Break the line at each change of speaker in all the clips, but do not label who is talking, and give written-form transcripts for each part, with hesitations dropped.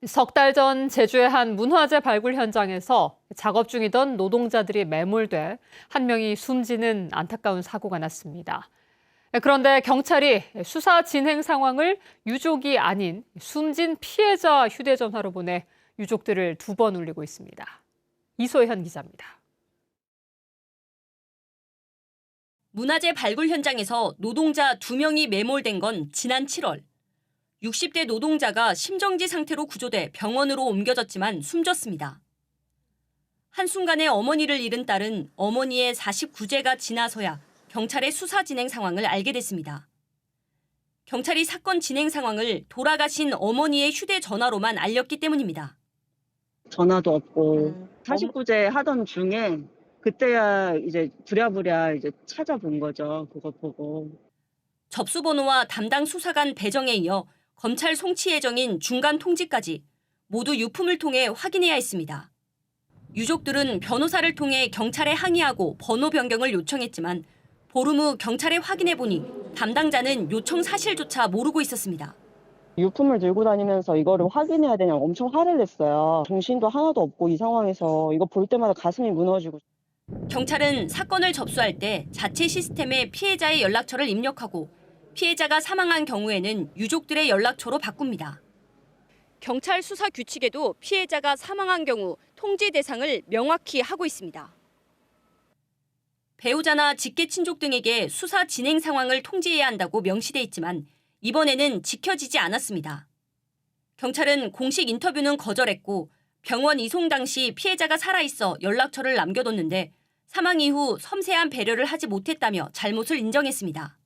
석 달 전 제주의 한 문화재 발굴 현장에서 작업 중이던 노동자들이 매몰돼 한 명이 숨지는 안타까운 사고가 났습니다. 그런데 경찰이 수사 진행 상황을 유족이 아닌 숨진 피해자 휴대전화로 보내 유족들을 2번 울리고 있습니다. 이소현 기자입니다.
문화재 발굴 현장에서 노동자 2명이 매몰된 건 지난 7월. 60대 노동자가 심정지 상태로 구조돼 병원으로 옮겨졌지만 숨졌습니다. 한순간에 어머니를 잃은 딸은 어머니의 49제가 지나서야 경찰의 수사 진행 상황을 알게 됐습니다. 경찰이 사건 진행 상황을 돌아가신 어머니의 휴대전화로만 알렸기 때문입니다.
전화도 없고 49제 하던 중에 그때야 이제 부랴부랴 이제 찾아본 거죠. 그거 보고.
접수번호와 담당 수사관 배정에 이어 검찰 송치 예정인 중간 통지까지 모두 유품을 통해 확인해야 했습니다. 유족들은 변호사를 통해 경찰에 항의하고 번호 변경을 요청했지만 보름 후 경찰에 확인해보니 담당자는 요청 사실조차 모르고 있었습니다.
유품을 들고 다니면서 이거를 확인해야 되냐고 엄청 화를 냈어요. 정신도 하나도 없고 이 상황에서 이거 볼 때마다 가슴이 무너지고.
경찰은 사건을 접수할 때 자체 시스템에 피해자의 연락처를 입력하고 피해자가 사망한 경우에는 유족들의 연락처로 바꿉니다. 경찰 수사 규칙에도 피해자가 사망한 경우 통지 대상을 명확히 하고 있습니다. 배우자나 직계 친족 등에게 수사 진행 상황을 통지해야 한다고 명시돼 있지만 이번에는 지켜지지 않았습니다. 경찰은 공식 인터뷰는 거절했고 병원 이송 당시 피해자가 살아있어 연락처를 남겨뒀는데 사망 이후 섬세한 배려를 하지 못했다며 잘못을 인정했습니다.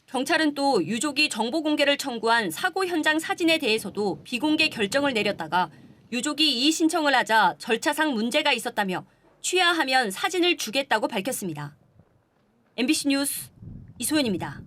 경찰은 또 유족이 정보 공개를 청구한 사고 현장 사진에 대해서도 비공개 결정을 내렸다가 유족이 이의 신청을 하자 절차상 문제가 있었다며 취하하면 사진을 주겠다고 밝혔습니다. MBC 뉴스 이소연입니다.